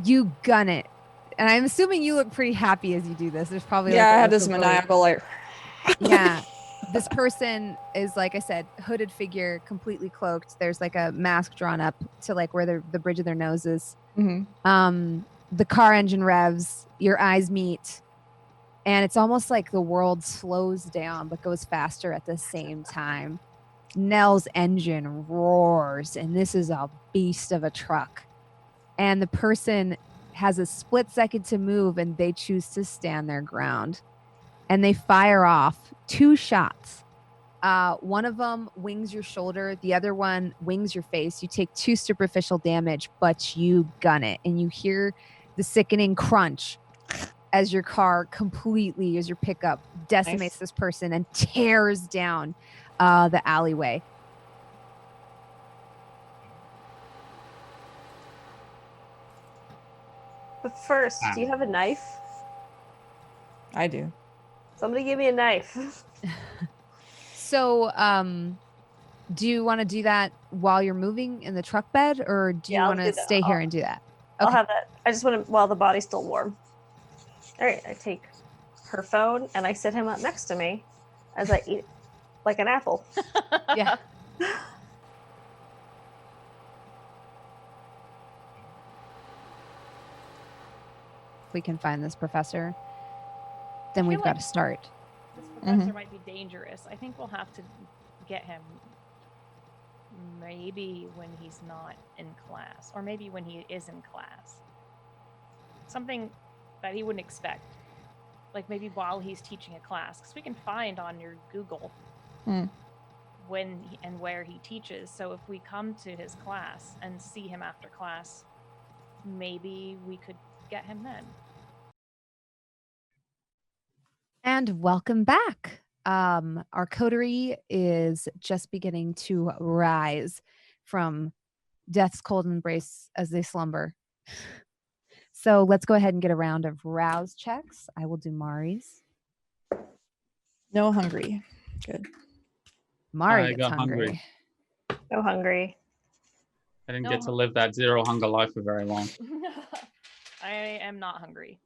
You gun it. And I'm assuming you look pretty happy as you do this. There's probably Yeah, like I a had look this of maniacal like. yeah. This person is, like I said, hooded figure, completely cloaked. There's like a mask drawn up to like where the bridge of their nose is. The car engine revs, your eyes meet, and it's almost like the world slows down but goes faster at the same time. Nell's engine roars, and this is a beast of a truck. And the person has a split second to move, and they choose to stand their ground. And they fire off 2 shots. One of them wings your shoulder. The other one wings your face. You take 2 superficial damage, but you gun it. And you hear the sickening crunch as your car completely, as your pickup decimates this person and tears down the alleyway. But first, do you have a knife? I do. Somebody give me a knife. So, do you want to do that while you're moving in the truck bed, or do you want to stay here and do that? Okay. I'll have that. I just want to, while the body's still warm. All right, I take her phone and I sit him up next to me as I eat like an apple. Yeah. We can find this professor, then we've got to start. This professor might be dangerous. I think we'll have to get him maybe when he's not in class, or maybe when he is in class. Something that he wouldn't expect. Like maybe while he's teaching a class, because we can find on your Google when and where he teaches. So if we come to his class and see him after class, maybe we could get him then. And welcome back. Our coterie is just beginning to rise from death's cold embrace as they slumber. So let's go ahead and get a round of rouse checks. I will do Mari's. No hungry. Good. Mari gets hungry. No hungry. I didn't get to live that 0 hunger life for very long. I am not hungry.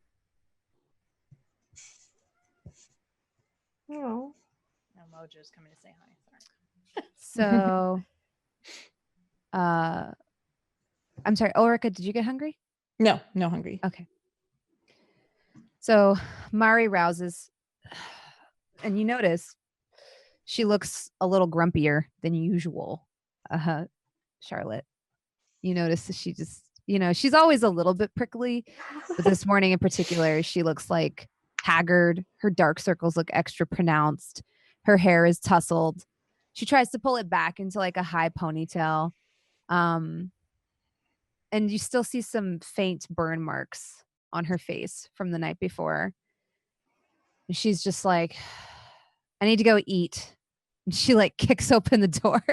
No. No, Mojo's coming to say hi. Sorry. So, I'm sorry, Ulrika, did you get hungry? No hungry. Okay. So Mari rouses, and you notice she looks a little grumpier than usual. Charlotte. You notice that she just, she's always a little bit prickly, but this morning in particular, she looks like haggard. Her dark circles look extra pronounced. Her hair is tousled. She tries to pull it back into like a high ponytail. And you still see some faint burn marks on her face from the night before. And she's just like, I need to go eat. And she like kicks open the door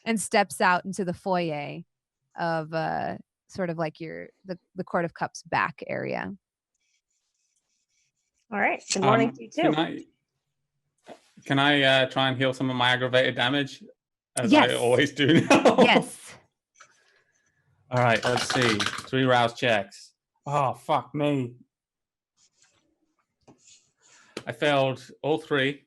and steps out into the foyer of sort of like the Court of Cups back area. All right. Good morning to you too. Can I try and heal some of my aggravated damage? As yes. I always do now. Yes. All right, let's see. 3 rouse checks. Oh, fuck me. I failed all 3.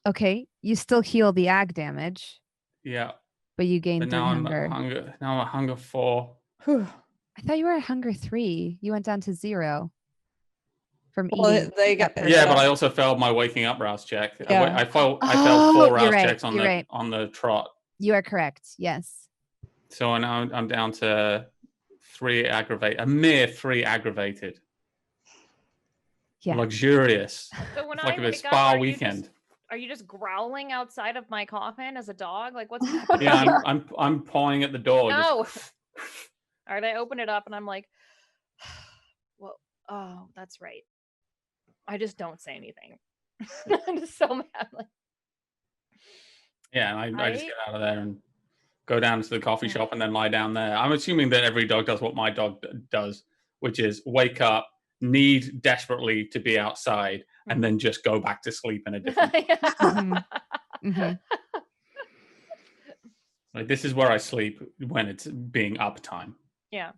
Okay, you still heal the ag damage. Yeah. But you gain 3 hunger. Now I'm at hunger 4. I thought you were at hunger 3. You went down to 0 from eating. Yeah, but I also failed my waking up rouse check. Yeah. I failed 4 rouse checks on right. on the trot. You are correct. Yes. So now I'm down to 3 aggravated. A mere 3 aggravated. Yeah. Luxurious. So when it's I like a wake spa up, weekend. Are you just growling outside of my coffin as a dog? Like what's happening? Yeah, I'm pawing at the door. No. All right, I open it up and I'm like, well, oh, that's right. I just don't say anything. I'm just so mad. Like, yeah, and I just get out of there and go down to the coffee shop and then lie down there. I'm assuming that every dog does what my dog does, which is wake up, need desperately to be outside, and then just go back to sleep in a different Like this is where I sleep when it's being up time. Yeah.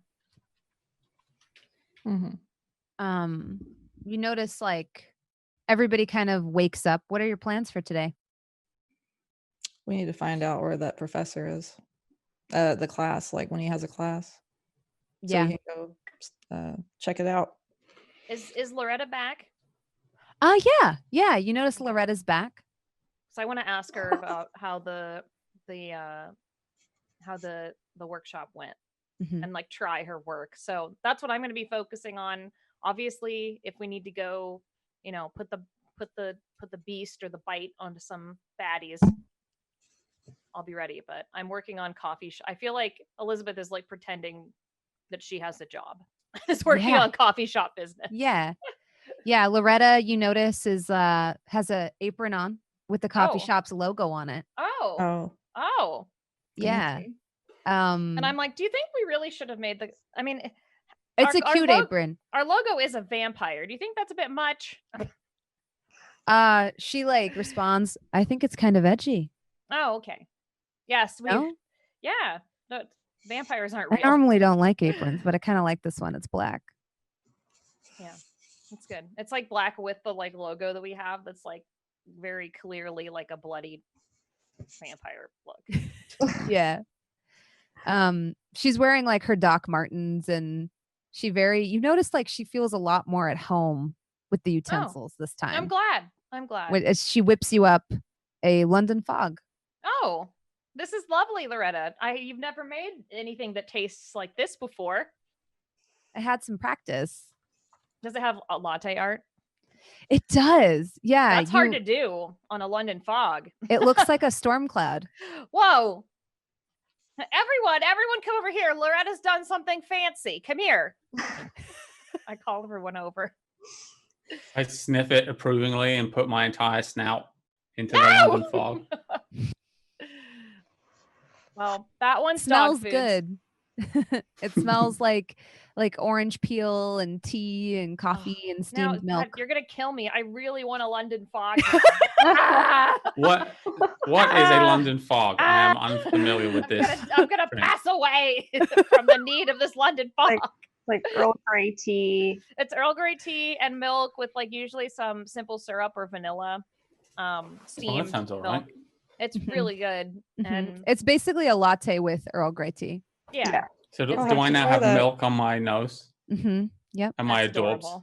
You notice like everybody kind of wakes up. What are your plans for today? We need to find out where that professor is. The class, like when he has a class. So Yeah. we can go check it out. Is Loretta back? Yeah. You notice Loretta's back. So I want to ask her about how the workshop went and like try her work. So that's what I'm going to be focusing on. Obviously, if we need to go, put the beast or the bite onto some baddies, I'll be ready. But I'm working on coffee. I feel like Elizabeth is like pretending that she has a job. Is working on coffee shop business. Yeah. Loretta, you notice is has a apron on with the coffee shop's logo on it. Oh. Yeah. And I'm like, do you think we really should have made it's a cute apron. Our logo is a vampire. Do you think that's a bit much? She like responds, I think it's kind of edgy. Oh, okay. Yes, No? Yeah. No, vampires aren't I real. normally don't like aprons, but I kind of like this one. It's black. Yeah. It's good. It's like black with the like logo that we have that's like very clearly like a bloody vampire look. Yeah. She's wearing like her Doc Martens and you notice like she feels a lot more at home with the utensils this time. I'm glad. As she whips you up a London fog. Oh, this is lovely, Loretta. You've never made anything that tastes like this before. I had some practice. Does it have a latte art? It does. Yeah. That's hard to do on a London fog. It looks like a storm cloud. Whoa. Everyone come over here. Loretta's done something fancy. Come here. I called everyone over. I sniff it approvingly and put my entire snout into the London fog. Well, that one smells good. It smells like orange peel and tea and coffee and steamed milk. God, you're gonna kill me. I really want a London fog. What is a London fog? I am unfamiliar with this. I'm gonna pass away from the need of this London fog. Like Earl Grey tea. It's Earl Grey tea and milk with like usually some simple syrup or vanilla. Steamed that sounds all milk. right. It's really good. And it's basically a latte with Earl Grey tea. Yeah. So do I now have milk on my nose? Yep. Am I adorbs?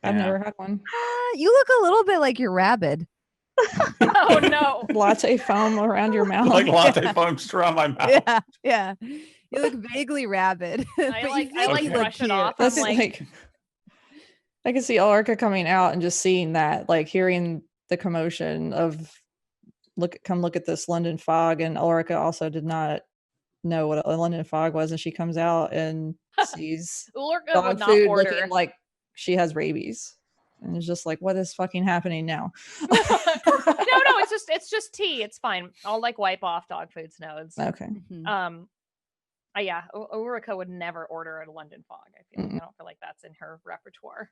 I've never had one. You look a little bit like you're rabid. Oh no. Latte foam around your mouth. Like latte foam around my mouth. Yeah. You look vaguely rabid. I like brush it off. That's like I can see Ulrika coming out and just seeing that, like hearing the commotion of come look at this London fog, and Ulrika also did not know what a London fog was, and she comes out and sees Ulrika would not Dogfood order. looking like she has rabies, and it's just like, what is fucking happening now? No, it's just tea. It's fine. I'll like wipe off Dogfood's nose. Okay. Yeah, Ulrika would never order a London fog. I don't feel like that's in her repertoire.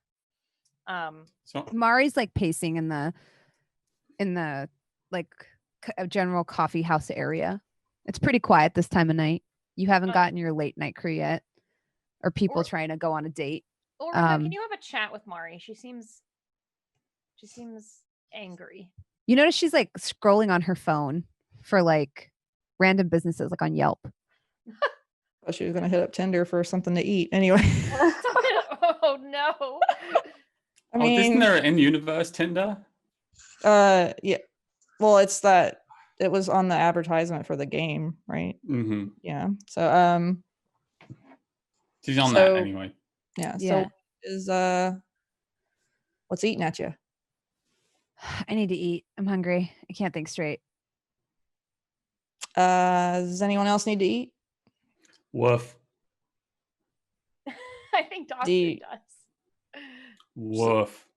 So Mari's like pacing in the like general coffee house area. It's pretty quiet this time of night. You haven't gotten your late night crew yet, or people trying to go on a date. Ulrika, can you have a chat with Mari? She seems angry. You notice she's like scrolling on her phone for like random businesses, like on Yelp. Oh, she was gonna hit up Tinder for something to eat anyway. Oh no. I mean, isn't there an in-universe Tinder? Yeah. Well, it's that it was on the advertisement for the game, right? Mm-hmm. Yeah. So she's on that anyway. Yeah. Yeah. So is what's eating at you? I need to eat. I'm hungry. I can't think straight. Does anyone else need to eat? Woof. I think Dogfood does. Woof.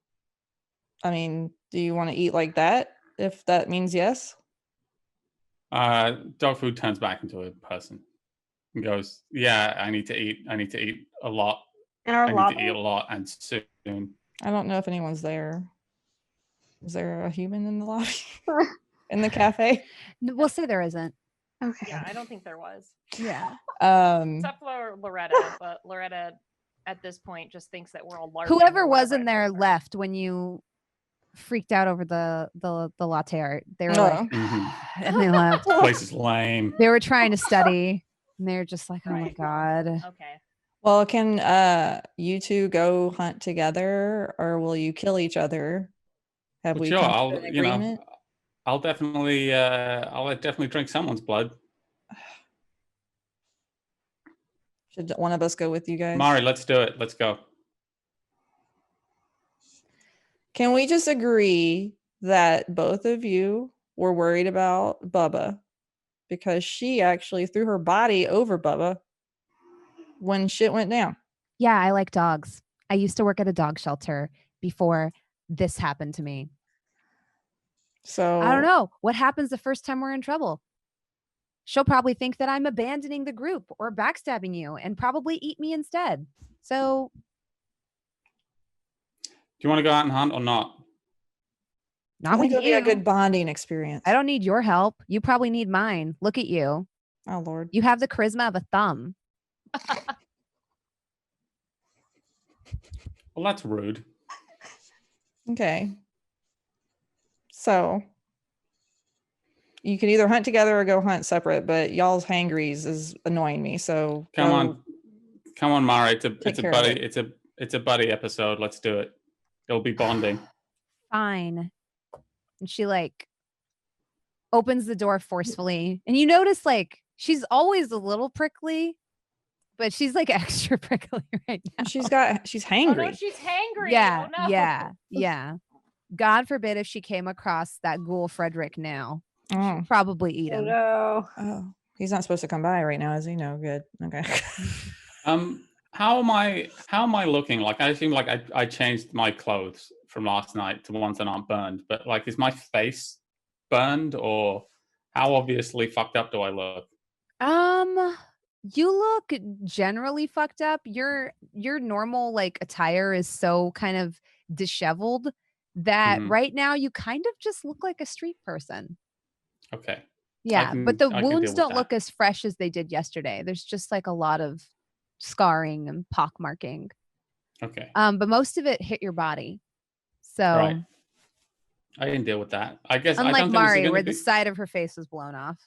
I mean, do you want to eat like that? If that means yes. Dogfood turns back into a person and goes, "Yeah, I need to eat. I need to eat a lot. In our I lobby? need to eat a lot and soon." I don't know if anyone's there. Is there a human in the lobby? In the cafe? We'll say there isn't. Okay. Yeah, I don't think there was. Yeah. Except for Loretta, but Loretta at this point just thinks that we're all LARPing. Whoever or was whatever in I there told her. left when you freaked out over the latte art. They were Oh. like, and they left. This place is lame. They were trying to study, and they were just like, "Oh my Right. god." Okay. Well, can you two go hunt together, or will you kill each other? Have Well, we sure, come to I'll an agreement? I'll definitely drink someone's blood. Should one of us go with you guys? Mari, let's do it. Let's go. Can we just agree that both of you were worried about Bubba because she actually threw her body over Bubba when shit went down? Yeah, I like dogs. I used to work at a dog shelter before this happened to me. So I don't know what happens the first time we're in trouble. She'll probably think that I'm abandoning the group or backstabbing you and probably eat me instead. So, Do you want to go out and hunt or not? I not think with it'll be a you. good bonding experience. I don't need your help. You probably need mine. Look at you. Oh Lord. You have the charisma of a thumb. Well, that's rude. Okay. So you can either hunt together or go hunt separate, but y'all's hangries is annoying me. So Come on, Mari. It's a care of buddy. it. It's a buddy episode. Let's do it. It'll be bonding. Fine. And she like opens the door forcefully. And you notice like she's always a little prickly, but she's like extra prickly right now. She's Oh hangry. no, she's hangry. Yeah, Oh, no. yeah. God forbid if she came across that ghoul Frederick now. Oh. She'd probably eat Oh him. no. Oh, he's not supposed to come by right now, is he? No, good. Okay. How am I looking? Like, I assume like I changed my clothes from last night to ones that aren't burned, but like, is my face burned, or how obviously fucked up do I look? You look generally fucked up. Your normal like attire is so kind of disheveled that Mhm. right now you kind of just look like a street person. Okay. Yeah, but I the can deal wounds with don't look that. as fresh as they did yesterday. There's just like a lot of scarring and pockmarking. Okay. But most of it hit your body. So Right. I can deal with that. I guess I unlike don't think this is Mari, gonna where be, the side of her face was blown off.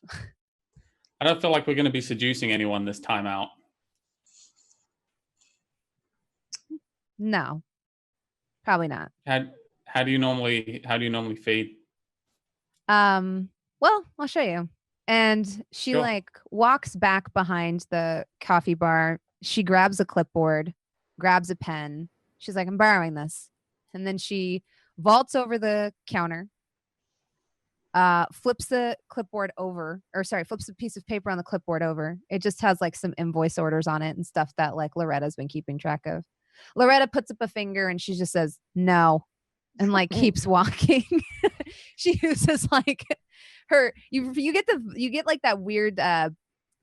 I don't feel like we're going to be seducing anyone this time out. No, probably not. How do you normally feed? Well, I'll show you. And she Sure. like walks back behind the coffee bar. She grabs a clipboard, grabs a pen. She's like, I'm borrowing this. And then she vaults over the counter, flips the clipboard over, flips a piece of paper on the clipboard over. It just has like some invoice orders on it and stuff that like Loretta's been keeping track of. Loretta puts up a finger and she just says, no, and like keeps walking. She uses like you get like that weird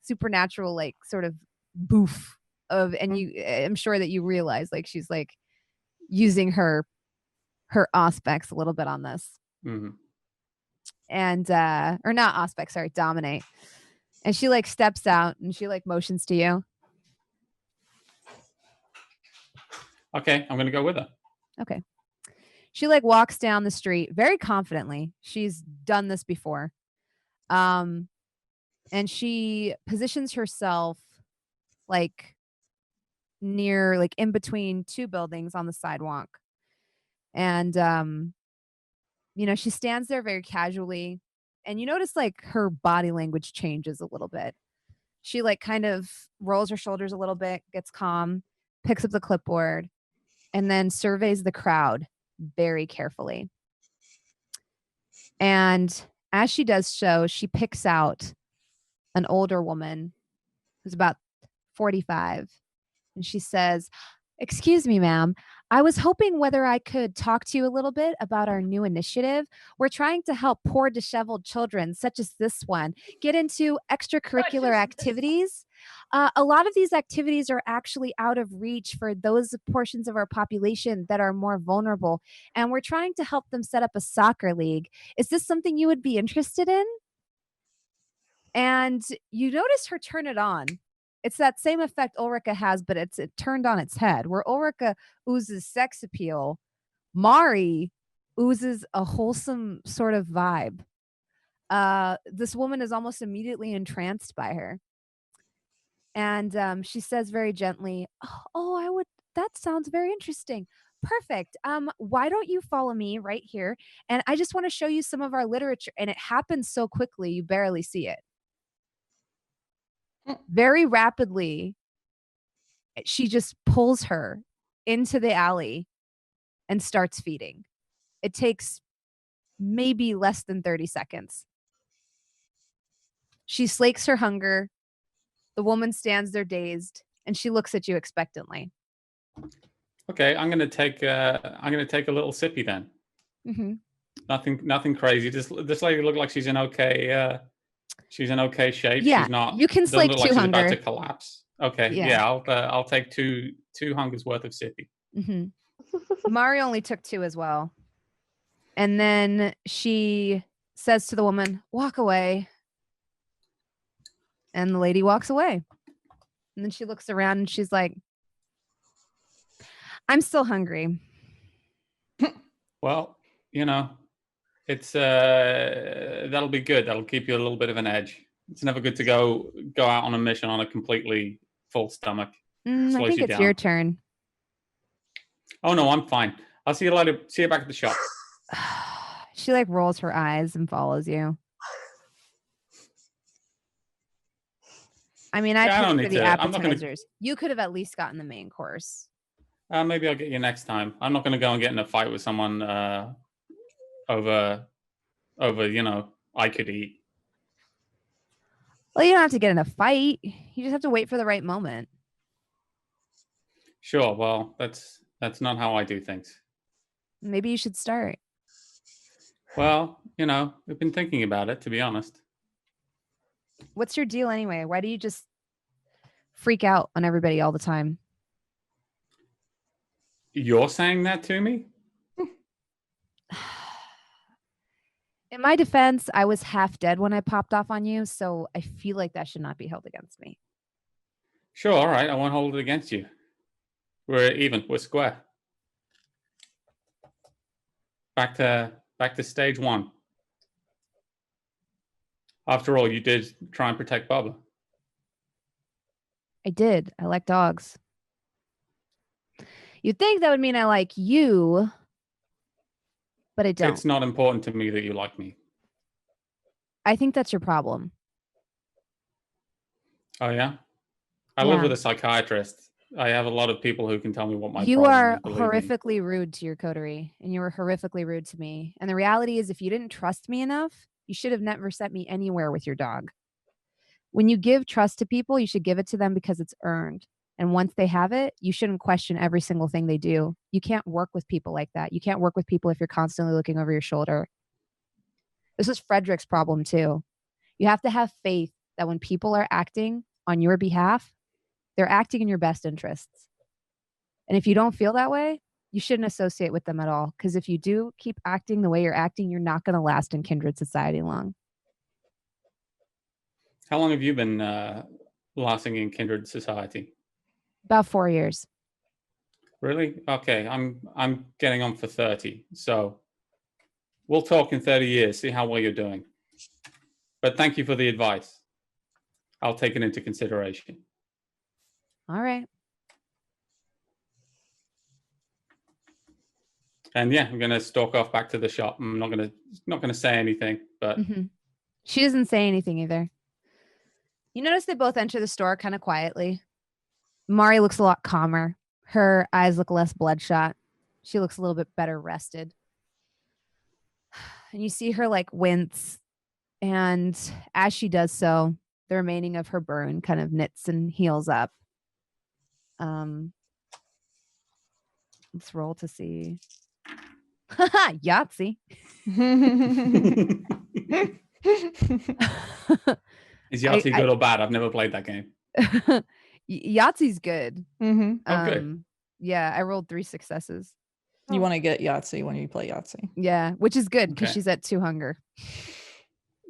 supernatural like sort of boof of, and I'm sure that you realize like she's like using her aspects a little bit on this. Mm-hmm. And or not aspect, sorry, dominate. And she like steps out and she like motions to you. Okay, I'm gonna go with her. Okay. She like walks down the street very confidently. She's done this before. And she positions herself like near, like in between two buildings on the sidewalk. And she stands there very casually, and you notice like her body language changes a little bit. She like kind of rolls her shoulders a little bit, gets calm, picks up the clipboard, and then surveys the crowd very carefully. And as she does so, she picks out an older woman who's about 45. And she says, "Excuse me, ma'am. I was hoping whether I could talk to you a little bit about our new initiative. We're trying to help poor disheveled children, such as this one, get into extracurricular activities. A lot of these activities are actually out of reach for those portions of our population that are more vulnerable. And we're trying to help them set up a soccer league. Is this something you would be interested in?" And you notice her turn it on. It's that same effect Ulrika has, but it turned on its head. Where Ulrika oozes sex appeal, Mari oozes a wholesome sort of vibe. This woman is almost immediately entranced by her. And she says very gently, "Oh, that sounds very interesting. Perfect. Why don't you follow me right here? And I just want to show you some of our literature." And it happens so quickly, you barely see it. Very rapidly, she just pulls her into the alley and starts feeding. It takes maybe less than 30 seconds. She slakes her hunger. The woman stands there dazed, and she looks at you expectantly. Okay, I'm gonna take a little sippy then. Nothing crazy. This lady looked like she's in okay shape. Yeah, she's not. You can slake look 2 like she's hunger. about to collapse. Okay, Yeah. I'll take two hungers worth of sippy. Mari only took 2 as well. And then she says to the woman, "Walk away." And the lady walks away. And then she looks around and she's like, "I'm still hungry." Well, it's that'll be good. That'll keep you a little bit of an edge. It's never good to go out on a mission on a completely full stomach. I Slows think you it's down. your turn. Oh no, I'm fine. I'll see you later. See you back at the shop. She like rolls her eyes and follows you. I mean, I don't paid for need the to. I'm not gonna. appetizers. You could have at least gotten the main course. Maybe I'll get you next time. I'm not going to go and get in a fight with someone over. I could eat. Well, you don't have to get in a fight. You just have to wait for the right moment. Sure. Well, that's not how I do things. Maybe you should start. Well, we've been thinking about it, to be honest. What's your deal anyway? Why do you just freak out on everybody all the time? You're saying that to me? In my defense, I was half dead when I popped off on you, so I feel like that should not be held against me. Sure, all right. I won't hold it against you. We're even. We're square. Back to stage 1. After all, you did try and protect Bubba. I did. I like dogs. You'd think that would mean I like you, but I don't. It's not important to me that you like me. I think that's your problem. Oh, yeah? I live with a psychiatrist. I have a lot of people who can tell me what my You problem are is. believe me. horrifically rude to your coterie, and you were horrifically rude to me. And the reality is, if you didn't trust me enough, you should have never sent me anywhere with your dog. When you give trust to people, you should give it to them because it's earned. And once they have it, you shouldn't question every single thing they do. You can't work with people like that. You can't work with people if you're constantly looking over your shoulder. This is Frederick's problem too. You have to have faith that when people are acting on your behalf, they're acting in your best interests. And if you don't feel that way, you shouldn't associate with them at all. Because if you do keep acting the way you're acting, you're not going to last in kindred society long. How long have you been lasting in kindred society? About 4 years. Really? Okay, I'm getting on for 30. So we'll talk in 30 years, see how well you're doing. But thank you for the advice. I'll take it into consideration. All right. And yeah, I'm gonna stalk off back to the shop. I'm not gonna say anything, but She doesn't say anything either. You notice they both enter the store kind of quietly. Mari looks a lot calmer. Her eyes look less bloodshot. She looks a little bit better rested. And you see her like wince. And as she does so, the remaining of her burn kind of knits and heals up. Let's roll to see. Yahtzee. Is Yahtzee good or bad? I've never played that game. Yahtzee's good. Oh, good. Yeah, I rolled 3 successes. You want to get Yahtzee when you play Yahtzee. Yeah, which is good because she's at 2 hunger.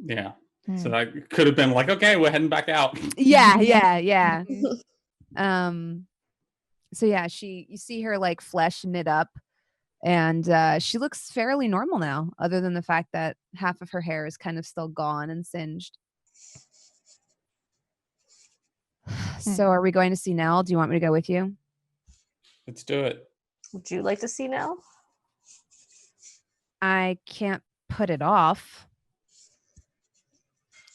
Yeah. So that could have been like, okay, we're heading back out. Yeah. So yeah, you see her like flesh knit up, and she looks fairly normal now, other than the fact that half of her hair is kind of still gone and singed. So are we going to see Nell? Do you want me to go with you? Let's do it. Would you like to see now? I can't put it off.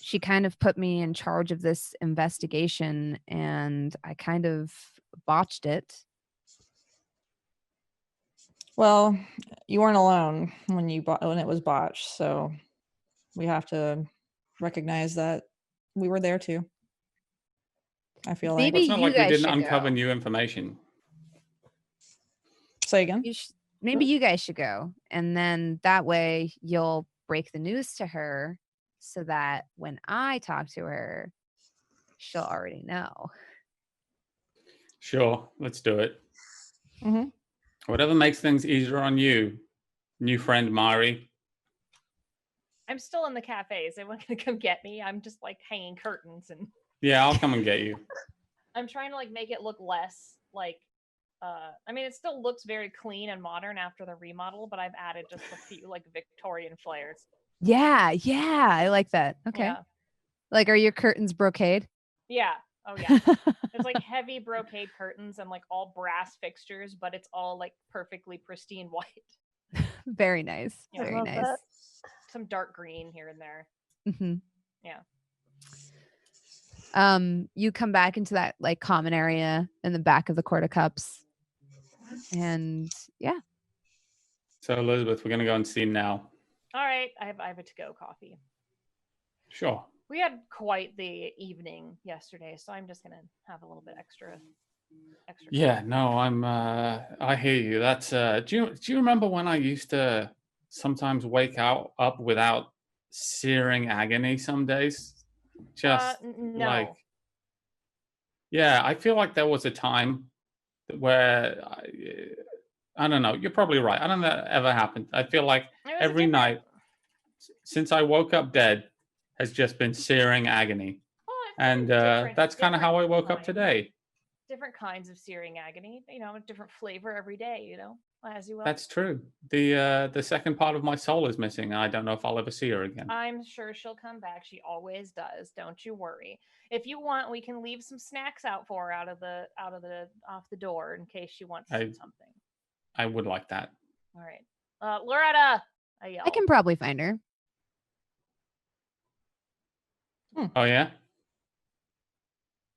She kind of put me in charge of this investigation, and I kind of botched it. Well, you weren't alone when it was botched, so we have to recognize that we were there too. I feel Maybe Well, it's not you like we guys didn't should uncover go. new information. Say again. Maybe you guys should go, and then that way you'll break the news to her, so that when I talk to her, she'll already know. Sure, let's do it. Mm-hmm. Whatever makes things easier on you, new friend Mari. I'm still in the cafe. Is anyone gonna come get me? I'm just like hanging curtains and Yeah, I'll come and get you. I'm trying to like make it look less like I mean it still looks very clean and modern after the remodel, but I've added just a few like Victorian flares. Yeah, I like that. Okay. Yeah. Like, are your curtains brocade? Yeah. Oh yeah. It's like heavy brocade curtains and like all brass fixtures, but it's all like perfectly pristine white. Very nice. Yeah, Very love nice. that. Some dark green here and there. Mm-hmm. Yeah. You come back into that like common area in the back of the Court of Cups, and yeah. So Elizabeth, we're gonna go and see now. All right. I have a to-go coffee. Sure. We had quite the evening yesterday, so I'm just gonna have a little bit extra. Yeah, no, I hear you. That's do you remember when I used to sometimes wake up without searing agony some days? Just No. like yeah, I feel like there was a time where I don't know, you're probably right. I don't know if that ever happened. I feel like every night since I woke up dead has just been searing agony. And that's kind of how I woke up today. Different kinds of searing agony, you know, a different flavor every day, you know, as you will. That's true. The second part of my soul is missing. I don't know if I'll ever see her again. I'm sure she'll come back. She always does. Don't you worry. If you want, we can leave some snacks out for her off the door in case she wants something. I would like that. All right, Loretta. I yell. I can probably find her. Oh yeah.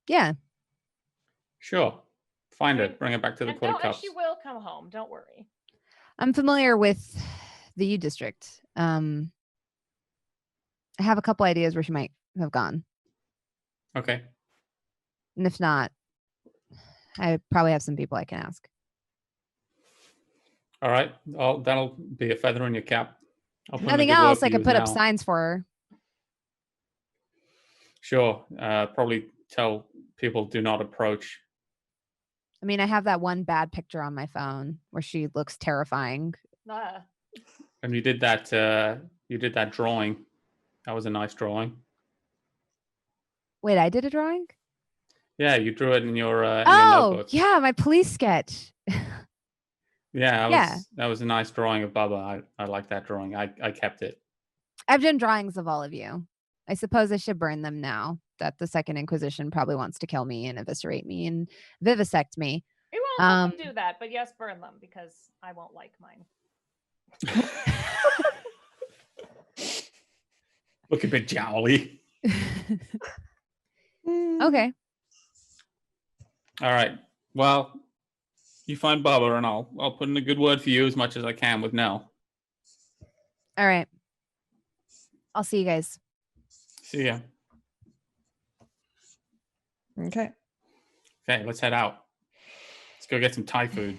Yeah. Sure. Find her. Bring her back to the Court of Cups. She will come home. Don't worry. I'm familiar with the U District. I have a couple ideas where she might have gone. Okay. And if not, I probably have some people I can ask. All right. That'll be a feather in your cap. Nothing else, I could put up signs for her. Sure. Probably tell people do not approach. I mean, I have that one bad picture on my phone where she looks terrifying. And you did that drawing. That was a nice drawing. Wait, I did a drawing? Yeah, you drew it in your notebook. Yeah, my police sketch. That was a nice drawing of Bubba. I like that drawing. I kept it. I've done drawings of all of you. I suppose I should burn them now that the Second Inquisition probably wants to kill me and eviscerate me and vivisect me. We won't do that, but yes, burn them because I won't like mine. Look a bit jowly. Okay. All right. Well, you find Bubba and I'll put in a good word for you as much as I can with Nell. All right. I'll see you guys. See ya. Okay. Okay, let's head out. Let's go get some Thai food.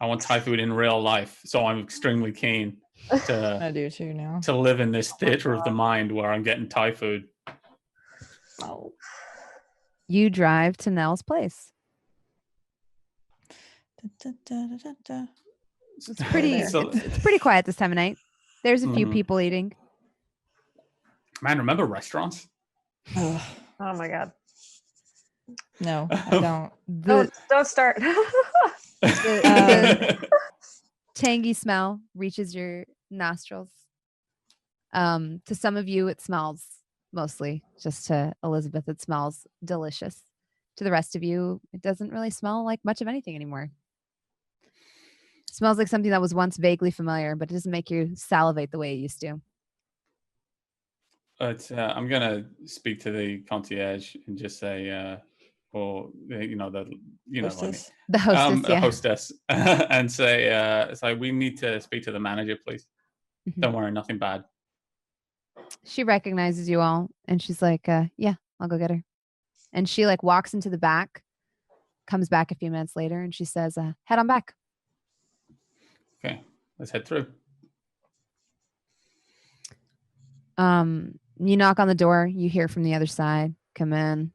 I want Thai food in real life, so I'm extremely keen to I do too now. to live in this theater of the mind where I'm getting Thai food. Oh. You drive to Nell's place. It's pretty. It's pretty quiet this time of night. There's a few people eating. Man, remember restaurants? Ugh, Oh my god. no, I don't. Don't start. The tangy smell reaches your nostrils. To some of you, it smells mostly. Just to Elizabeth, it smells delicious. To the rest of you, it doesn't really smell like much of anything anymore. It smells like something that was once vaguely familiar, but it doesn't make you salivate the way it used to. But I'm gonna speak to the concierge and just say, or you know the Hostess. The hostess, yeah. hostess, and say, it's like we need to speak to the manager, please. Mhm. Don't worry, nothing bad. She recognizes you all, and she's like, "Yeah, I'll go get her." And she like walks into the back, comes back a few minutes later, and she says, "Head on back." Okay, let's head through. You knock on the door. You hear from the other side. Come in.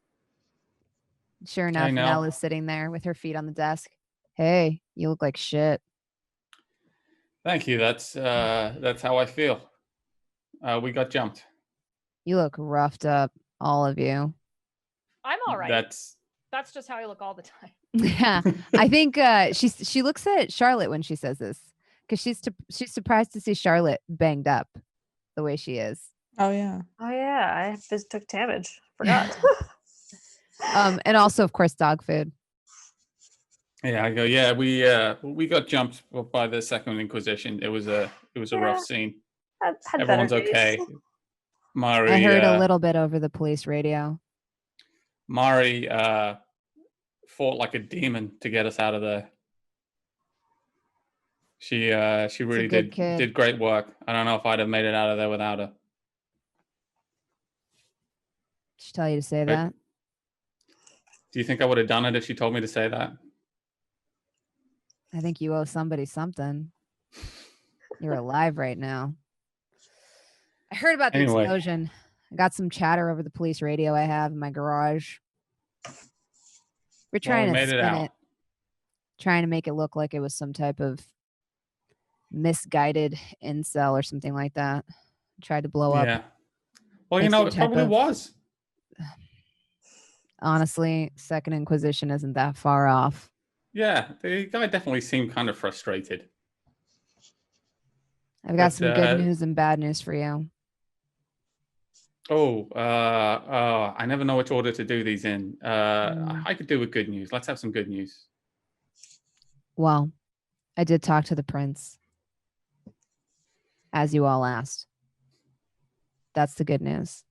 Sure enough, Nell. Nell is sitting there with her feet on the desk. Hey, you look like shit. Thank you. That's how I feel. We got jumped. You look roughed up, all of you. I'm all right. That's just how I look all the time. Yeah, I think she looks at Charlotte when she says this because she's surprised to see Charlotte banged up the way she is. Oh yeah. Oh yeah, I just took damage. Forgot. And also of course dog food. Yeah, I go. Yeah, we got jumped by the Second Inquisition. It was a rough scene. Had Everyone's better days. okay. Mari, I heard a little bit over the police radio. Mari fought like a demon to get us out of there. She really did great work. I don't know if I'd have made it out of there without her. Did she tell you to say that? Do you think I would have done it if she told me to say that? I think you owe somebody something. You're alive right now. I heard about the explosion. I got some chatter over the police radio I have in my garage. We're trying to spin it, trying to make it look like it was some type of misguided incel or something like that. Tried to blow up. Yeah. Well, you know, it probably was. Honestly, Second Inquisition isn't that far off. Yeah, the guy definitely seemed kind of frustrated. I've got some good news and bad news for you. I never know which order to do these in. I could do with good news. Let's have some good news. Well, I did talk to the prince, as you all asked. That's the good news.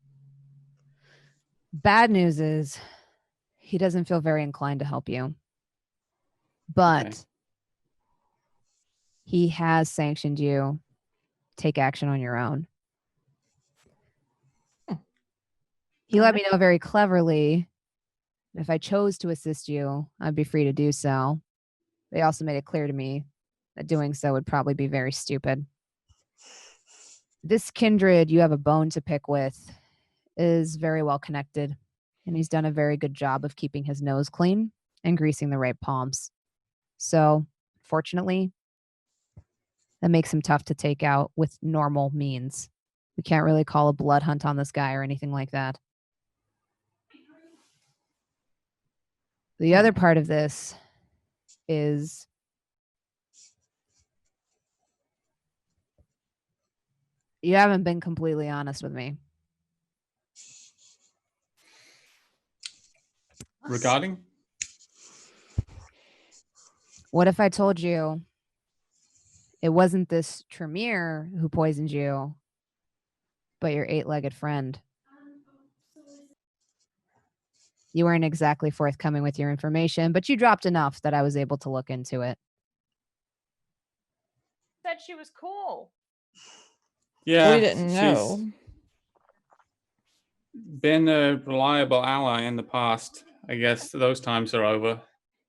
Bad news is he doesn't feel very inclined to help you. But he has sanctioned you take action on your own. He let me know very cleverly that if I chose to assist you, I'd be free to do so. They also made it clear to me that doing so would probably be very stupid. This kindred you have a bone to pick with is very well connected, and he's done a very good job of keeping his nose clean and greasing the right palms. So, fortunately, that makes him tough to take out with normal means. We can't really call a blood hunt on this guy or anything like that. The other part of this is you haven't been completely honest with me. Regarding? What if I told you it wasn't this Tremere who poisoned you, but your 8-legged friend? You weren't exactly forthcoming with your information, but you dropped enough that I was able to look into it. Said she was cool. Yeah, we didn't know. She's been a reliable ally in the past. I guess those times are over. To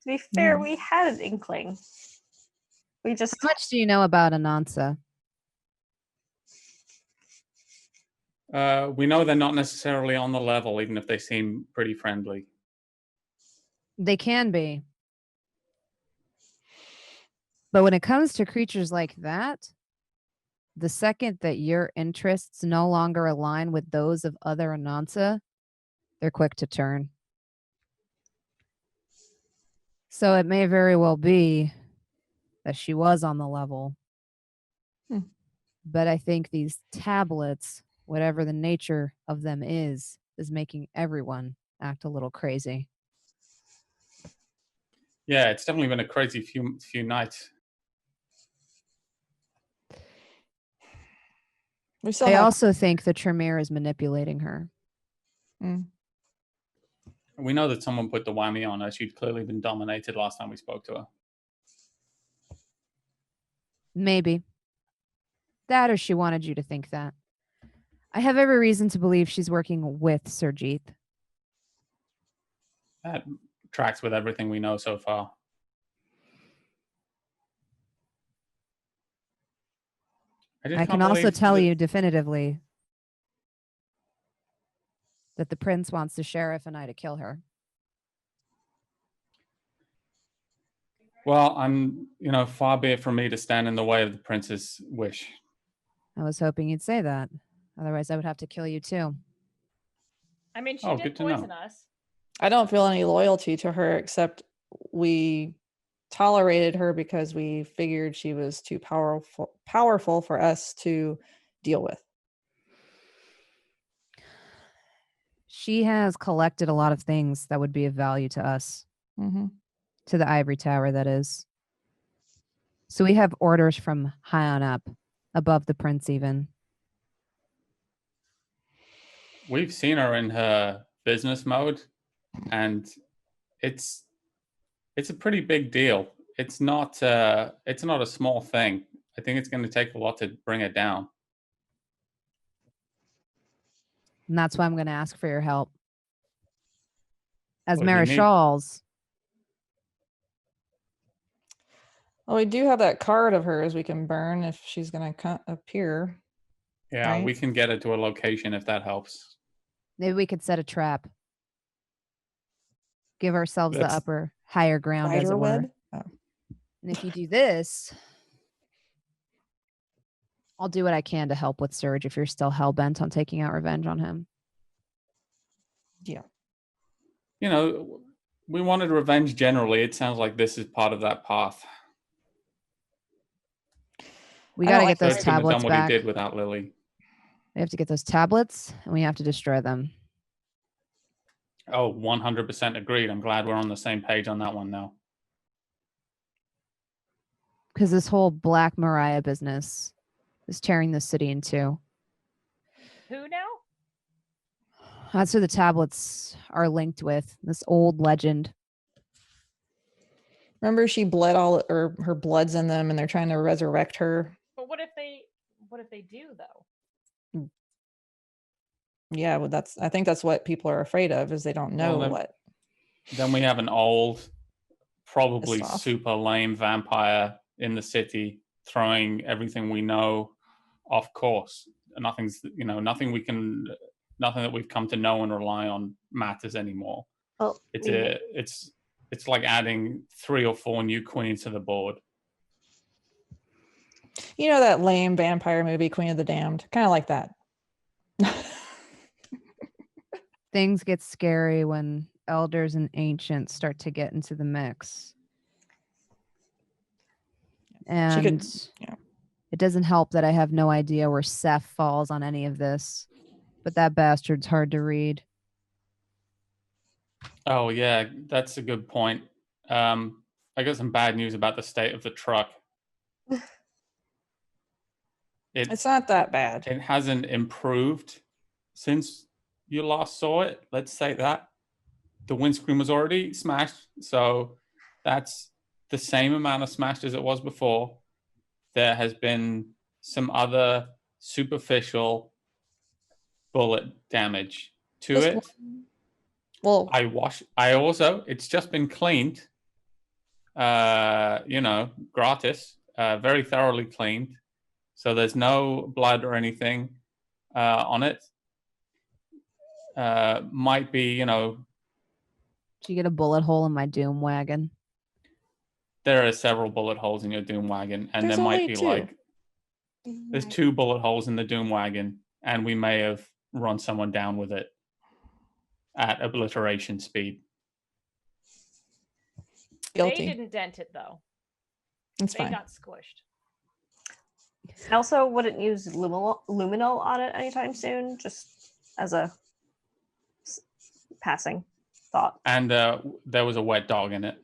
be fair, we had an inkling. We just. How much do you know about Anansa? We know they're not necessarily on the level, even if they seem pretty friendly. They can be. But when it comes to creatures like that, the second that your interests no longer align with those of other Anansa, they're quick to turn. So it may very well be that she was on the level. But I think these tablets, whatever the nature of them is making everyone act a little crazy. Yeah, it's definitely been a crazy few nights. I also think the Tremere is manipulating her. We know that someone put the whammy on her. She'd clearly been dominated last time we spoke to her. Maybe. That or she wanted you to think that. I have every reason to believe she's working with Surjit. That tracks with everything we know so far. I can also tell you definitively that the prince wants the sheriff and I to kill her. Well, far be it from me to stand in the way of the prince's wish. I was hoping you'd say that. Otherwise, I would have to kill you too. I mean, she did poison us. I don't feel any loyalty to her except we tolerated her because we figured she was too powerful for us to deal with. She has collected a lot of things that would be of value to us. To the ivory tower, that is. So we have orders from high on up, above the prince even. We've seen her in her business mode, and it's a pretty big deal. It's not a small thing. I think it's going to take a lot to bring it down. And that's why I'm going to ask for your help. As Marishals. Well, we do have that card of hers we can burn if she's going to appear. Yeah, right? We can get her to a location if that helps. Maybe we could set a trap. Give ourselves the higher ground, as it were. Oh. And if you do this, I'll do what I can to help with Surge if you're still hell-bent on taking out revenge on him. Yeah. We wanted revenge generally. It sounds like this is part of that path. We got to get those tablets done back. What he did without Lily. We have to get those tablets, and we have to destroy them. Oh, 100% agreed. I'm glad we're on the same page on that one now. Because this whole Black Mariah business is tearing the city in two. Who now? That's who the tablets are linked with. This old legend. Remember, she bled or her blood's in them, and they're trying to resurrect her. But what if they do though? Yeah, well, I think that's what people are afraid of, is they don't know what. Then we have an old, probably super lame vampire in the city throwing everything we know off course. Nothing that we've come to know and rely on matters anymore. Oh, it's like adding 3 or 4 new queens to the board. You know that lame vampire movie, Queen of the Damned? Kind of like that. Things get scary when elders and ancients start to get into the mix. And it doesn't help that I have no idea where Seth falls on any of this. But that bastard's hard to read. Oh, yeah, that's a good point. I got some bad news about the state of the truck. It's not that bad. It hasn't improved since you last saw it. Let's say that. The windscreen was already smashed, so that's the same amount of smashed as it was before. There has been some other superficial bullet damage to it. Well, it's just been cleaned, gratis, very thoroughly cleaned. So there's no blood or anything on it. Might be, Did you get a bullet hole in my Doom wagon? There are several bullet holes in your Doom wagon, and There's there might be 2. There's 2 bullet holes in the Doom wagon, and we may have run someone down with it at obliteration speed. Guilty. They didn't dent it though. It's They fine. got squished. I also wouldn't use luminol on it anytime soon, just as a passing thought. And there was a wet dog in it.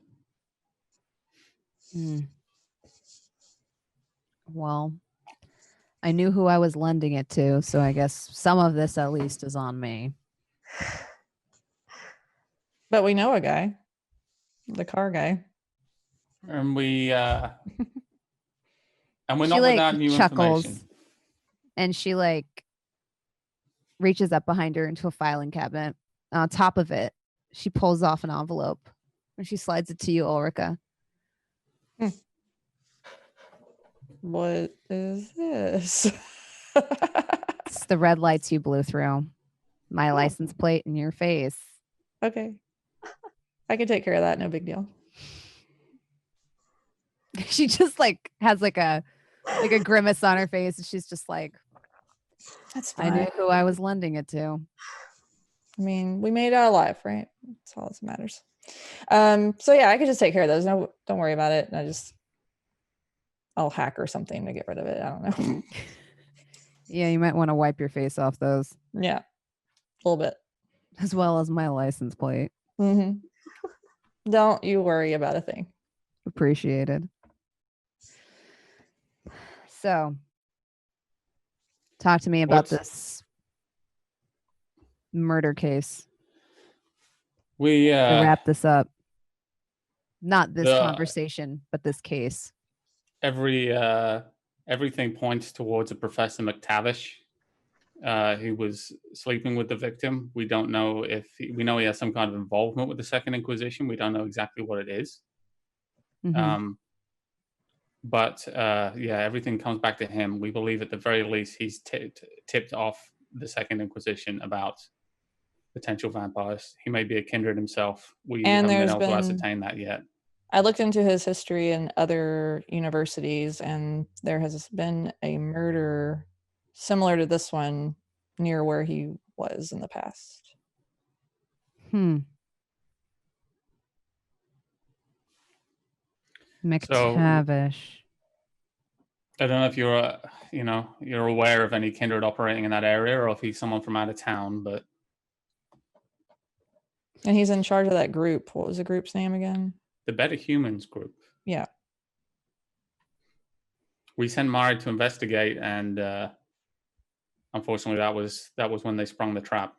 Well, I knew who I was lending it to, so I guess some of this at least is on me. But we know a guy. The car guy. And we're She, not without new chuckles, information. and she reaches up behind her into a filing cabinet. On top of it, she pulls off an envelope and she slides it to you, Ulrika. What is this? It's the red lights you blew through. My license plate in your face. Okay. I can take care of that. No big deal. She just has a grimace on her face, and she's just like, That's I fine. knew who I was lending it to. I mean, we made it out alive, right? That's all that matters. So yeah, I could just take care of those. No, don't worry about it. I'll hack or something to get rid of it. I don't know. Yeah, you might want to wipe your face off those, Yeah, a little bit. as well as my license plate. Mm-hmm. Don't you worry about a thing. Appreciated. So, talk to me about this murder case. We To wrap this up. Not this conversation, but this case. Everything points towards a Professor McTavish who was sleeping with the victim. We don't know we know he has some kind of involvement with the Second Inquisition. We don't know exactly what it is. Mm-hmm. But everything comes back to him. We believe at the very least he's tipped off the Second Inquisition about potential vampires. He may be a kindred himself. We haven't been able to ascertain that yet. I looked into his history in other universities, and there has been a murder similar to this one near where he was in the past. McTavish. I don't know if you're aware of any kindred operating in that area, or if he's someone from out of town, but. And he's in charge of that group. What was the group's name again? The Better Humans group. Yeah. We sent Mari to investigate, and unfortunately, that was when they sprung the trap.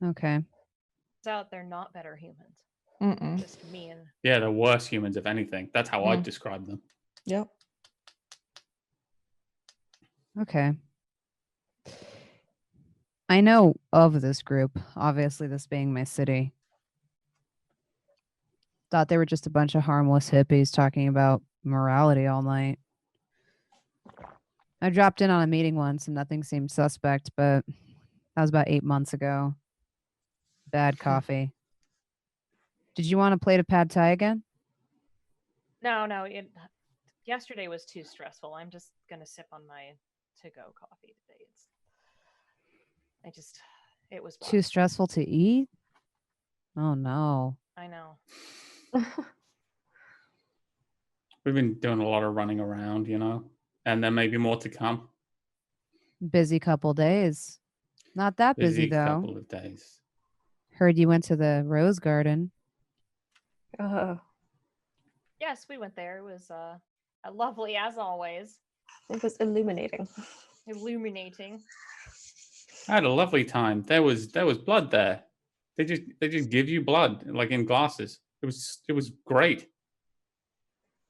Okay. Turns out they're not better humans. Mm-mm. Just mean. Yeah, they're worse humans, if anything. That's how I'd describe them. Yep. Okay. I know of this group, obviously this being my city. Thought they were just a bunch of harmless hippies talking about morality all night. I dropped in on a meeting once and nothing seemed suspect, but that was about 8 months ago. Bad coffee. Did you want a plate of pad thai again? No. Yesterday was too stressful. I'm just gonna sip on my to-go coffee today. It was too stressful to eat. Oh no. I know. We've been doing a lot of running around, and there may be more to come. Busy couple days. Not that busy though. Couple of days. Heard you went to the Rose Garden. Yes, we went there. It was lovely as always. It was illuminating. I had a lovely time. There was blood there. They just give you blood like in glasses. It was great.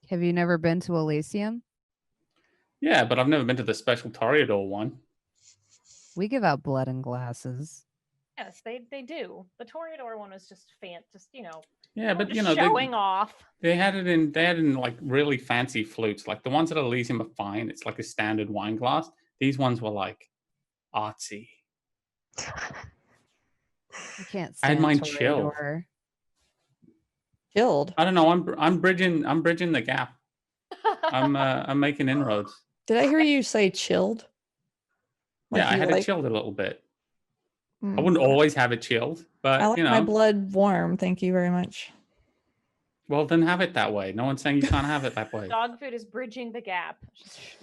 Have you never been to Elysium? Yeah, but I've never been to the special Toreador one. We give out blood in glasses. Yes, they do. The Toreador one was just Yeah, but showing off. They had it in like really fancy flutes. Like the ones at Elysium are fine. It's like a standard wine glass. These ones were like artsy. I can't stand I had mine Toreador. Chilled. I don't know. I'm bridging the gap. I'm making inroads. Did I hear you say chilled? Yeah, I you had it chilled a little bit. I Mm. wouldn't always have it chilled, but I like my blood warm. Thank you very much. Well, then have it that way. No one's saying you can't have it that way. Dogfood is bridging the gap.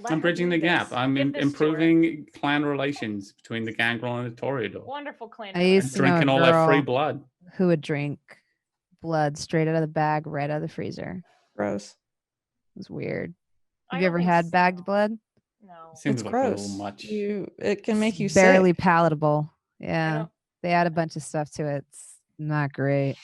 I'm bridging the gap. I'm improving clan relations between the gangrel and the Toreador. Wonderful clan. I used to know Drinking a all their free girl blood. who would drink blood straight out of the bag, right out of the freezer. Gross. It was weird. I Have you don't ever think had so. bagged blood? No. Seems It's like gross. a little much. It can make you barely sick. palatable. Yeah. don't- They add a bunch of stuff to it. It's not great.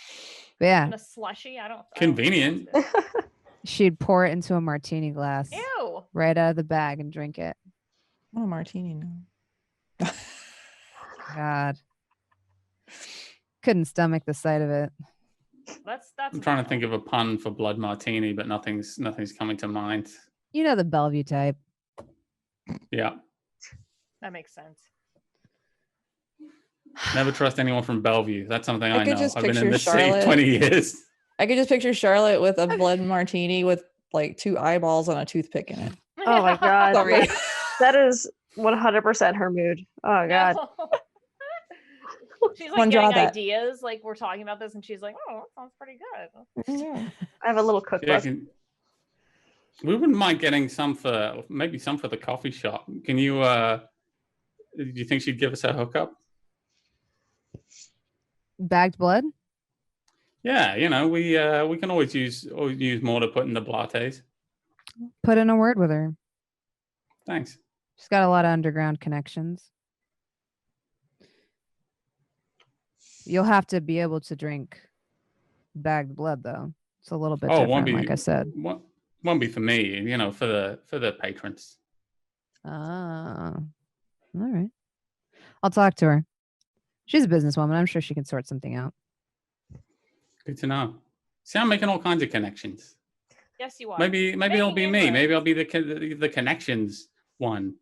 But yeah, And a slushy. I don't. Convenient. I don't think that's she'd pour it into a martini glass it. Ew. right out of the bag and drink it. I want a martini now. God. Couldn't stomach the sight of it. That's. I'm trying to think of a pun for blood martini, but nothing's coming to mind. You know the Bellevue type. Yeah. That makes sense. Never trust anyone from Bellevue. That's something I could know. just I've been in picture this city Charlotte. 20 years. I could just picture Charlotte with a blood martini with like 2 eyeballs on a toothpick in it. Oh my god. Sorry. That is 100% her mood. Oh god. No. She's like One draw getting that. ideas. Like we're talking about this, and she's like, "Oh, that sounds pretty good." Yeah. I have a little Yeah, cookbook. we wouldn't mind getting some for the coffee shop. Can you do you think she'd give us a hookup? Bagged blood? Yeah, we can always use more to put in the lattes. Put in a word with her. Thanks. She's got a lot of underground connections. You'll have to be able to drink bagged blood, though. It's a little bit different, like I said. Won't be for me, for the patrons. Ah, all right. I'll talk to her. She's a businesswoman. I'm sure she can sort something out. Good to know. See, I'm making all kinds of connections. Yes, you are. Maybe it'll be me. inroads. Maybe I'll be the connections one.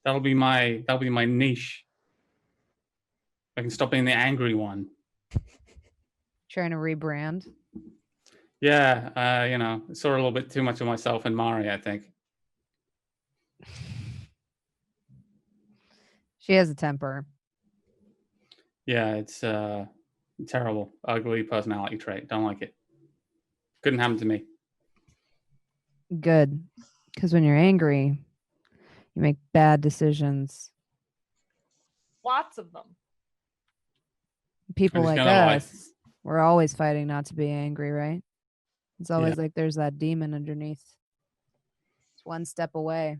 That'll be my niche. I can stop being the angry one. Trying to rebrand. Yeah, I saw a little bit too much of myself in Mari, I think. She has a temper. Yeah, it's terrible, ugly personality trait. Don't like it. Couldn't happen to me. Good. Because when you're angry, you make bad decisions. Lots of them. People I'm just like gonna lie. us, we're always fighting not to be angry, right? It's always like there's that demon underneath. It's one step away.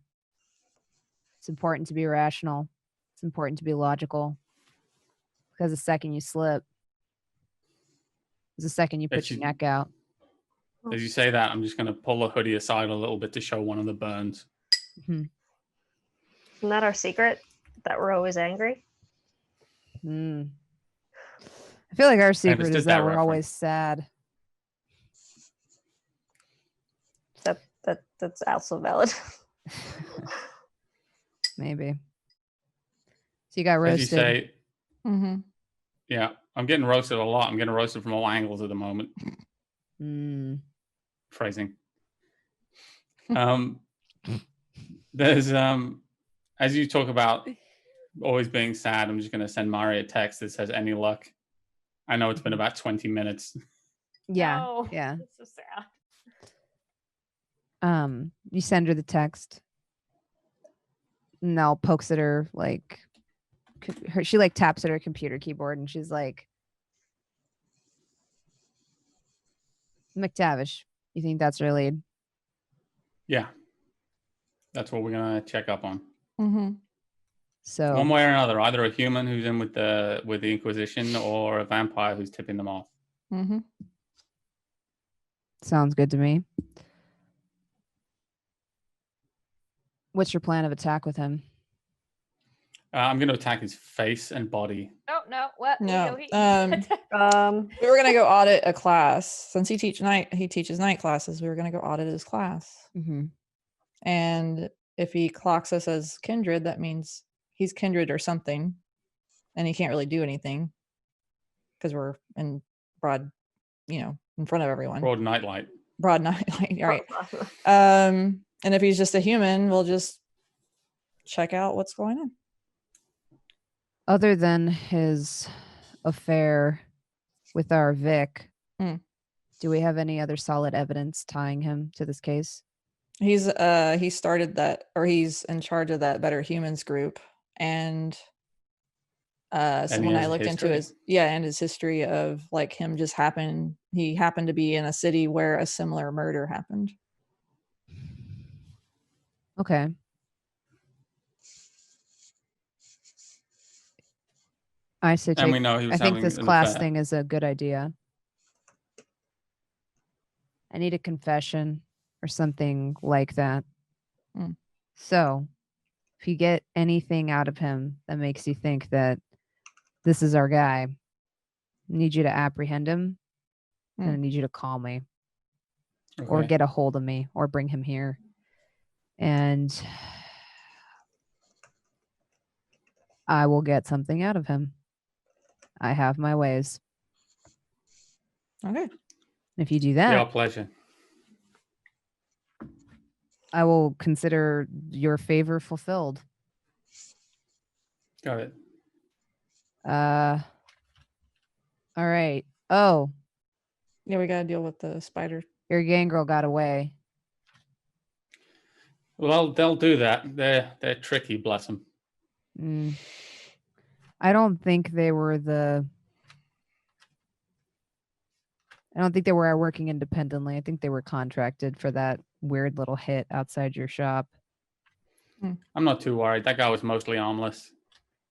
It's important to be rational. It's important to be logical. Because the second you slip, is the second you put your neck out. As you say that, I'm just going to pull the hoodie aside a little bit to show one of the burns. Mm-hmm. Isn't that our secret? That we're always angry? Mm. I feel like our secret is that we're reference. always sad. That's also valid. Maybe. So you got roasted. As you say, Mm-hmm. yeah, I'm getting roasted a lot. I'm getting roasted from all angles at the moment. Mm. Phrasing. There's as you talk about always being sad, I'm just going to send Mari a text that says, "Any luck?" I know it's been about 20 minutes. Yeah. No, Yeah. It's so sad. You send her the text. Nell pokes at her like she like taps at her computer keyboard and she's like, "McTavish, you think that's her lead?" Yeah, that's what we're gonna check up on. Mm-hmm. So One way or another, either a human who's in with the Inquisition or a vampire who's tipping them off. Mm-hmm. sounds good to me. What's your plan of attack with him? I'm going to attack his face and body. No, what? No, We were gonna go audit a class since he teaches night classes. We were gonna go audit his class, and if he clocks us as kindred, that means he's kindred or something, and he can't really do anything because we're in broad, in front of everyone. Broad nightlight. Broad nightlight, right? And if he's just a human, we'll just check out what's going on. Other than his affair with our Vic, do we have any other solid evidence tying him to this case? He started that, or he's in charge of that Better Humans group, and someone I looked into his history of like him just he happened to be in a city where a similar murder happened. Okay. I say And we know he was I think having this an class affair. thing is a good idea. I need a confession or something like that. So, if you get anything out of him that makes you think that this is our guy, I need you to apprehend him, and I need you to call me, or get a hold of me, or bring him here. And I will get something out of him. I have my ways. Okay. And if you do Our that, pleasure. I will consider your favor fulfilled. Got it. All right. Oh, Yeah, we got to deal with the spider. your gang girl got away. Well, they'll do that. They're tricky, bless them. I don't think they were I don't think they were working independently. I think they were contracted for that weird little hit outside your shop. I'm not too worried. That guy was mostly armless.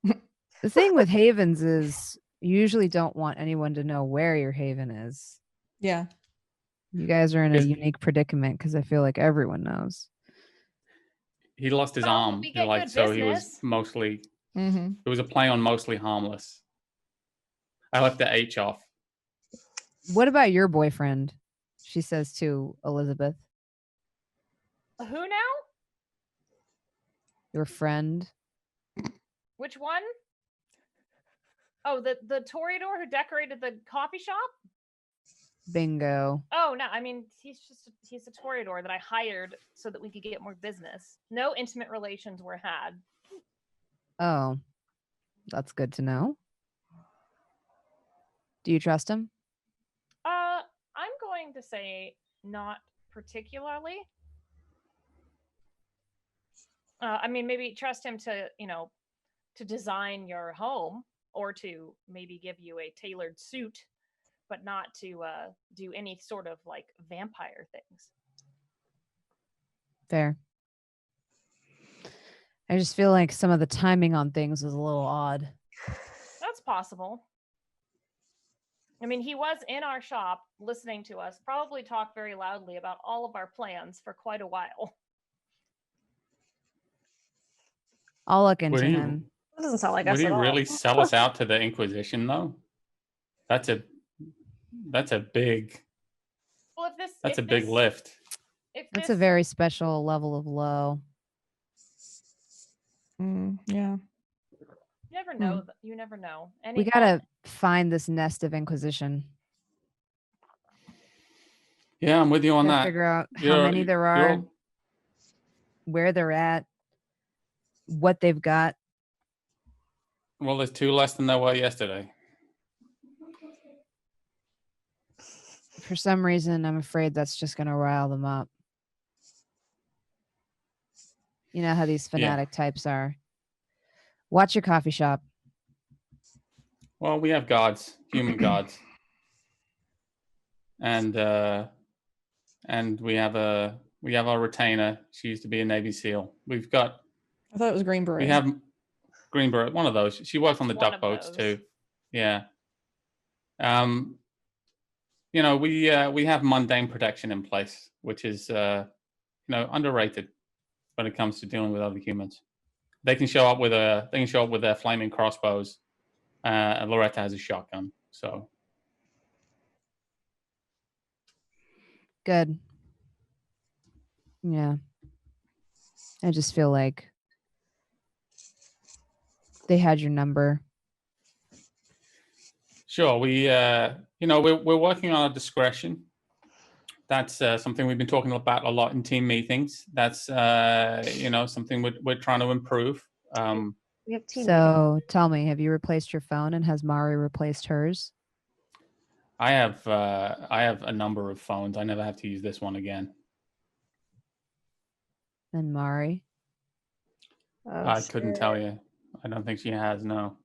The thing with havens is you usually don't want anyone to know where your haven is. Yeah. You guys are in a unique predicament because I feel like everyone knows. He lost his arm, we get good so he was business. mostly. It was a play on mostly harmless. I left the H off. What about your boyfriend? She says to Elizabeth. Who now? Your friend. Which one? Oh, the Toreador who decorated the coffee shop? Bingo. Oh, no, I mean, he's a Toreador that I hired so that we could get more business. No intimate relations were had. Oh, that's good to know. Do you trust him? I'm going to say not particularly. I mean, maybe trust him to, to design your home or to maybe give you a tailored suit, but not to do any sort of like vampire things. Fair. I just feel like some of the timing on things was a little odd. That's possible. I mean, he was in our shop listening to us, probably talk very loudly about all of our plans for quite a while. I'll look into him. That doesn't sound like us Would at he all. really sell us out to the Inquisition, though? That's a big. Well, that's a big lift. That's a very special level of low. Yeah. You never know. You never know. We gotta find this nest of Inquisition. Yeah, I'm with you on that. Figure out how many there are, where they're at, what they've got. Well, there's 2 less than there were yesterday. For some reason, I'm afraid that's just gonna rile them up. You know how these fanatic types are. Watch your coffee shop. Well, we have gods, human gods, and we have our retainer. She used to be a Navy SEAL. We've got. I thought it was Green Beret. We have Green Beret. One of those. She worked on the duck boats too. Yeah. We have mundane protection in place, which is underrated when it comes to dealing with other humans. They can show up with their flaming crossbows, and Loretta has a shotgun. So good. Yeah. I just feel like they had your number. Sure, we're working on a discretion. That's something we've been talking about a lot in team meetings. That's something we're trying to improve. We have team So tell me, have you replaced your phone, and has Mari replaced hers? I have a number of phones. I never have to use this one again. And Mari? Oh, I couldn't tell you. I don't think she has. No.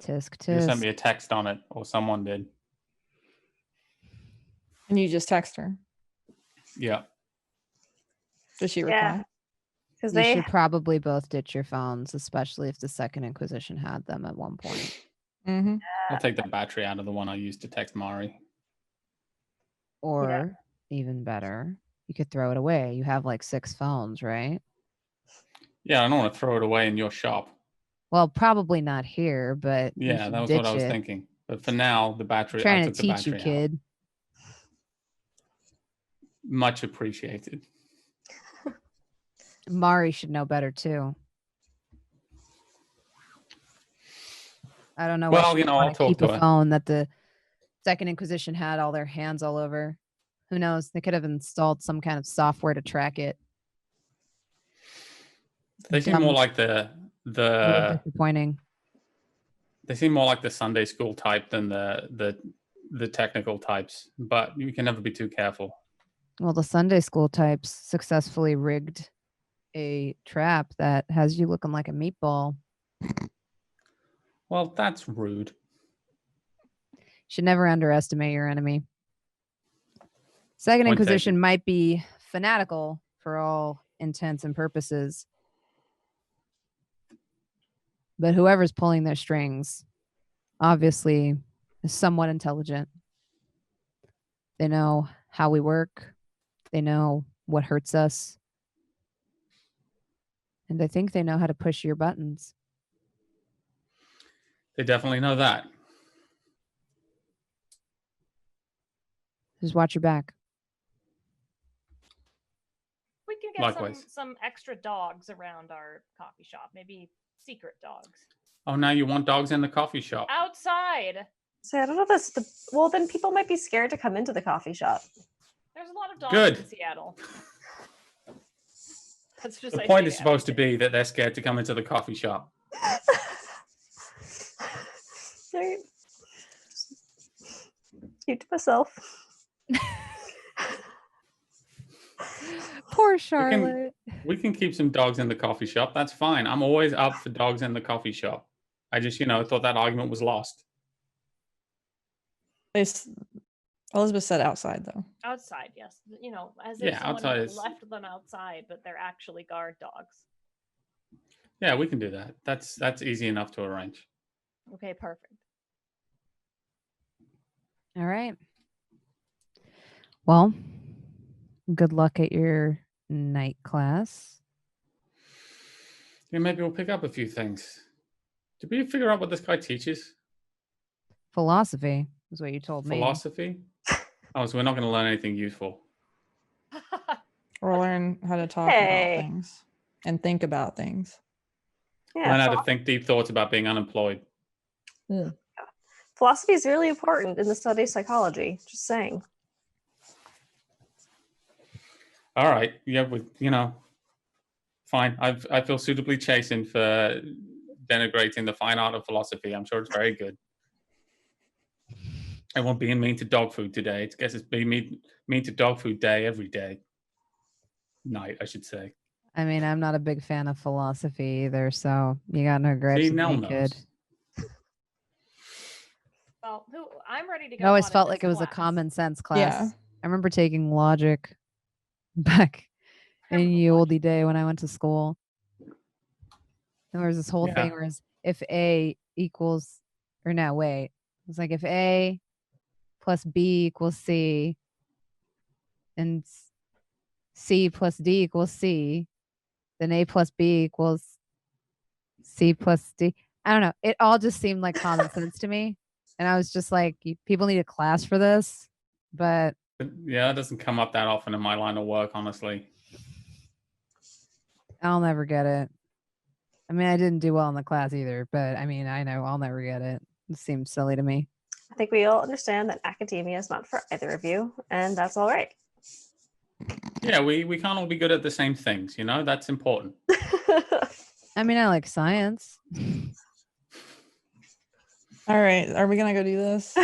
Tisk You sent tisk. me a text on it, or someone did. And you just text her. Yeah. Does she reply? Because You they should probably both ditch your phones, especially if the Second Inquisition had them at one point. Mm-hmm. I'll take the battery out of the one I used to text Mari. Or even better, you could throw it away. You have like 6 phones, right? Yeah, I don't want to throw it away in your shop. Well, probably not here, but you Yeah, should that was ditch what I was it. thinking. But for now, the battery. Trying I to took the teach you, battery out. kid. Much appreciated. Mari should know better too. I don't know why Well, she would I'll want to talk keep to a her. phone that the Second Inquisition had all their hands all over. Who knows? They could have installed some kind of software to track it. They seem Dumb. more like the Little disappointing. They seem more like the Sunday school type than the technical types. But you can never be too careful. Well, the Sunday school types successfully rigged a trap that has you looking like a meatball. Well, that's rude. Should never underestimate your enemy. Second Point Inquisition taken. might be fanatical for all intents and purposes, but whoever's pulling their strings obviously is somewhat intelligent. They know how we work. They know what hurts us. And I think they know how to push your buttons. They definitely know that. Just watch your back. We can get Likewise. some extra dogs around our coffee shop. Maybe secret dogs. Oh, now you want dogs in the coffee shop? Outside. So I don't know if that's the. Well, then people might be scared to come into the coffee shop. There's a lot of dogs Good. in Seattle. That's just The point is supposed to be that they're scared to come into the coffee shop. Right. Keep to myself. Poor Charlotte. We can keep some dogs in the coffee shop. That's fine. I'm always up for dogs in the coffee shop. I just, thought that argument was lost. Elizabeth said outside, though. Outside, yes. As if someone outside is... left them outside, but they're actually guard dogs. Yeah, we can do that. That's easy enough to arrange. Okay, perfect. All right. Well, good luck at your night class. Yeah, maybe we'll pick up a few things. Did we figure out what this guy teaches? Philosophy is what you told me. Philosophy? Oh, so we're not going to learn anything useful. Or learn how to talk about things and think about things. Yeah, Learn how to think deep thoughts about being unemployed. Yeah. Philosophy is really important in the study of psychology. Just saying. All right. Yeah, fine. I feel suitably chastened for denigrating the fine art of philosophy. I'm sure it's very good. I won't be mean to dog food today. I guess it's being mean to dog food day every day. Night, I should say. I mean, I'm not a big fan of philosophy either, so you got no gripes with me, kid. Well, I'm ready to go. I always felt like it was a common sense class. Yeah. I remember taking logic back in the oldie day when I went to school. And there was this whole thing where if A equals, or no, wait. It was like if A plus B equals C and C plus D equals C, then A plus B equals C plus D. I don't know. It all just seemed like common sense to me. And I was just like, people need a class for this. But yeah, it doesn't come up that often in my line of work, honestly. I'll never get it. I mean, I didn't do well in the class either, but I mean, I know I'll never get it. It seems silly to me. I think we all understand that academia is not for either of you, and that's all right. Yeah, we can't all be good at the same things, you know? That's important. I mean, I like science. All right, are we gonna go do this?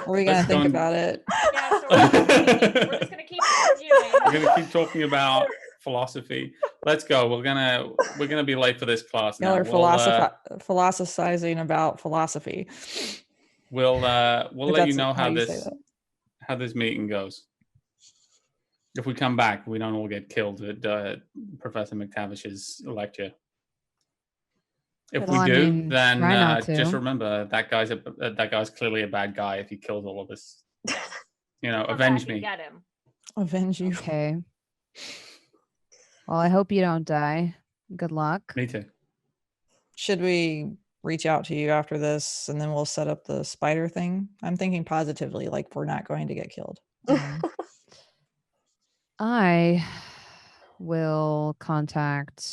Or are we gonna Let's go think and- about it? Yeah, so we're just gonna keep arguing. We're gonna keep talking about philosophy. Let's go. We're gonna be late for this class Y'all now. are philosophizing about philosophy. We'll let you know how you say this meeting goes. If we come back, we don't all get killed at Professor McTavish's lecture. If Well, we I do, mean, then try not just to. remember that guy's clearly a bad guy if he kills all of us. You know, Come avenge back and me. Get him. Avenge you. Okay. Well, I hope you don't die. Good luck. Me too. Should we reach out to you after this and then we'll set up the spider thing? I'm thinking positively, like we're not going to get killed. I will contact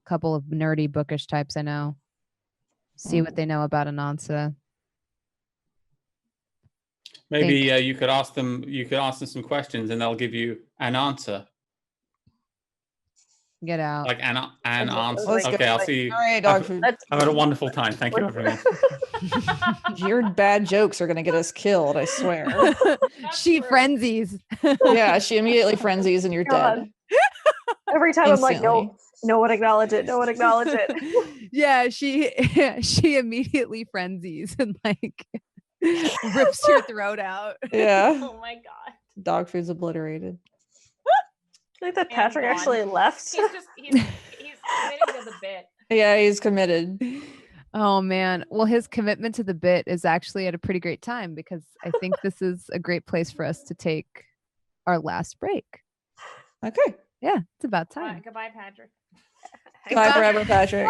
a couple of nerdy bookish types I know. See what they know about Anansa. Maybe you could ask them. You could ask them some questions, and they'll give you an answer. Get out. Like an answer. Let's Okay, go. I'll see you. All right, Dogfood. I've had a wonderful time. Thank you, everyone. Your bad jokes are going to get us killed, I swear. She true. frenzies. Yeah, she immediately frenzies and you're God. dead. Every time I'm like, Instantly. no one acknowledge it. No one acknowledge it. Yeah, she immediately frenzies and like rips your throat out. Yeah. Oh my god. Dogfood's obliterated. I think that And Patrick gone. actually left. He's committing to the bit. Yeah, he's committed. Oh man. Well, his commitment to the bit is actually at a pretty great time because I think this is a great place for us to take our last break. Okay. Yeah, it's about time. Goodbye, Patrick. Goodbye forever, Patrick.